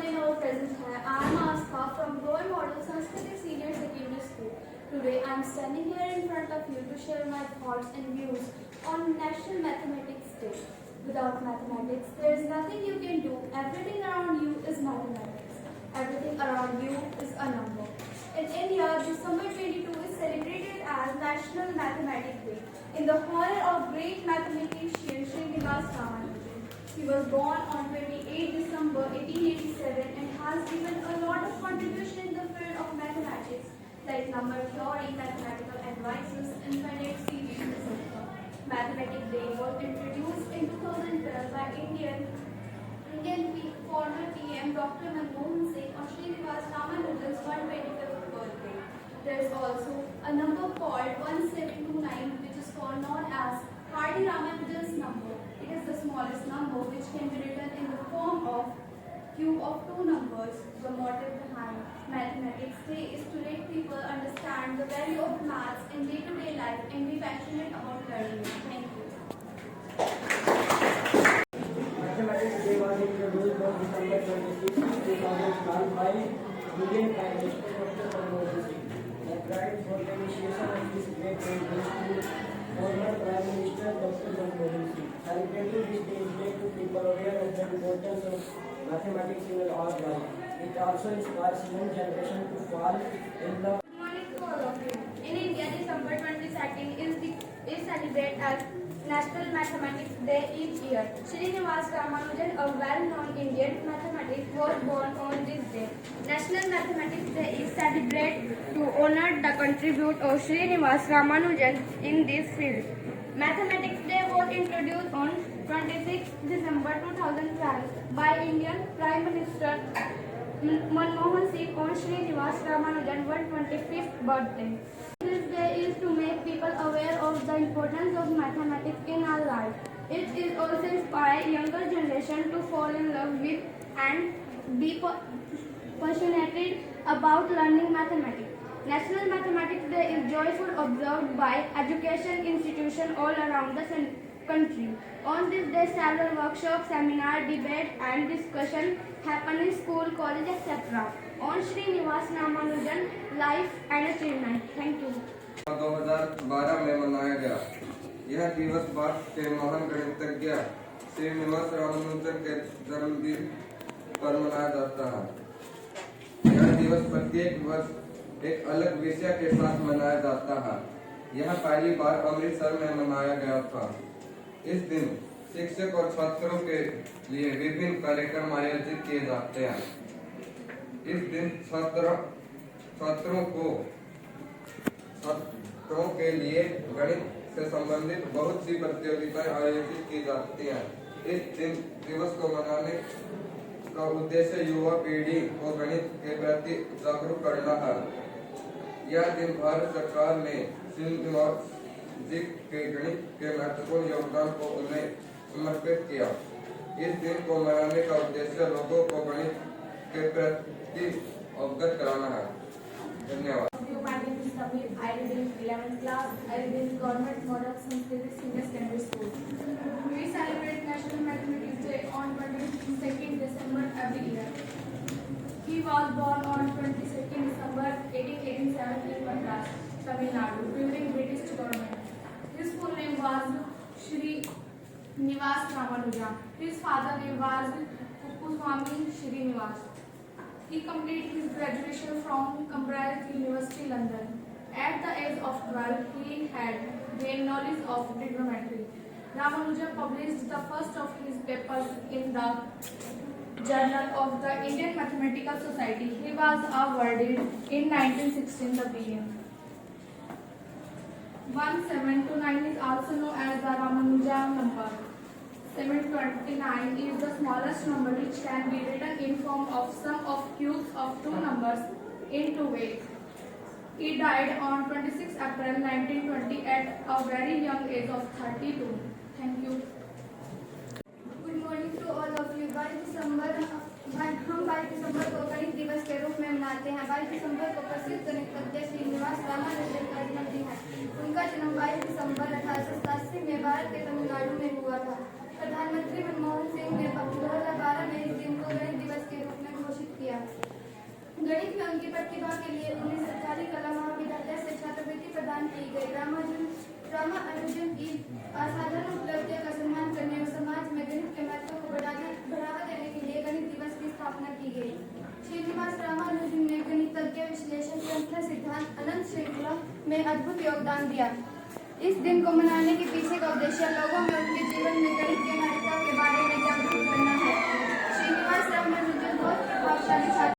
in our presence hai. I am Astha from Role Model Sanskrit Senior Secondary School. Today I am standing here in front of you to share my thoughts and views on National Mathematics Day. Without mathematics, there is nothing you can do. Everything around you is mathematics. Everything around you is a number. In India, December 22 is celebrated as National Mathematics Day in the honor of great mathematician Srinivas Ramanujan. He was born on 28 December 1887 and has given a lot of contribution in the field of mathematics like number theory, mathematical advices, infinite series, etc. Mathematics Day was introduced in 2012 by Indian former PM Dr. Manmohan Singh on Srinivas Ramanujan's 125th birthday. There is also a number called 1729 which is known as Hardy Ramanujan's number. It is the smallest number which can be written in the form of cube of two numbers. The motive behind Mathematics Day is to let people understand the value of maths in day-to-day life and be passionate about learning it. Thank you. Mathematics Day was introduced on December 26, 2012 by Indian Prime Minister Dr. Manmohan Singh. The pride for the initiation of this great day goes to former Prime Minister Dr. Manmohan Singh. Celebrating this day is made to people aware of the importance of mathematics in our life. It also inspires young generation to fall in love. Good morning to all of you. In India, December 22nd is celebrated as National Mathematics Day each year. Srinivas Ramanujan, a well-known Indian mathematician, was born on this day. National Mathematics Day is celebrated to honor the contribution of Srinivas Ramanujan in this field. Mathematics Day was introduced on 26 December 2012 by Indian Prime Minister Manmohan Singh on Srinivas Ramanujan's 125th birthday. This day is to make people aware of the importance of mathematics in our life. It is also inspire younger generation to fall in love with and be passionate about learning mathematics. National Mathematics Day is joyful observed by education institutions all around the country. On this day, several workshops, seminars, debates and discussion happen in school, college, etc. on Srinivas Ramanujan life and achievement. Thank you. 2012 में मनाया गया। यह दिवस भारत के महान गणितज्ञ श्रीनिवास रामानुजन के जन्मदिन पर मनाया जाता है। यह दिवस प्रत्येक वर्ष एक अलग विषय के साथ मनाया जाता है। यह पहली बार अमृतसर में मनाया गया था। इस दिन शिक्षक और छात्रों के लिए विभिन्न कार्यक्रम आयोजित किए जाते हैं। इस दिन छात्रों के लिए गणित से संबंधित बहुत सी प्रतियोगिताएं आयोजित की जाती हैं। इस दिवस को मनाने का उद्देश्य युवा पीढ़ी को गणित के प्रति जागरूक करना है। यह दिन भारत सरकार ने श्रीनिवास जी के गणित के महत्वपूर्ण योगदान को उन्हें समर्पित किया। इस दिन को मनाने का उद्देश्य लोगों को गणित के प्रति अवगत कराना है। धन्यवाद। My name is Samir. I read in 11th class. I read in Government Model Sanskrit Senior Secondary School. We celebrate National Mathematics Day on 22nd December every year. He was born on 22nd December 1887 in Madras, Tamil Nadu, during British government. His full name was Shri Nivas Ramanujan. His father name was Kuppuswamy Srinivas. He completed his graduation from Cambridge University, London. At the age of 12, he had gained knowledge of trigonometry. Ramanujan published the first of his papers in the Journal of the Indian Mathematical Society. He was awarded in 1916 the PM. 1729 is also known as the Ramanujan number. 729 is the smallest number which can be written in form of sum of cubes of two numbers in two ways. He died on 26 April 1920 at a very young age of 32. Thank you. Good morning to all of you. 22 दिसंबर को गणित दिवस के रूप में मनाते हैं। 22 दिसंबर को प्रसिद्ध गणितज्ञ श्रीनिवास रामानुजन का जन्मदिन है। उनका जन्म 22 दिसंबर 1887 में भारत के तमिलनाडु में हुआ था। प्रधानमंत्री मनमोहन सिंह ने 2012 में इस दिन को गणित दिवस के रूप में घोषित रामानुजन की असाधारण उपलब्धियों का सम्मान करने और समाज में गणित के महत्व को बढ़ावा देने के लिए गणित दिवस की स्थापना की गई। श्रीनिवास रामानुजन ने गणितज्ञ, विश्लेषक, संख्या सिद्धांत, अनंत श्रृंखला में अद्भुत योगदान दिया। इस दिन को मनाने के पीछे का उद्देश्य लोगों में उनके जीवन में गणित के महत्व के बारे में जागरूक करना है। श्रीनिवास रामानुजन बहुत प्रभावशाली छात्र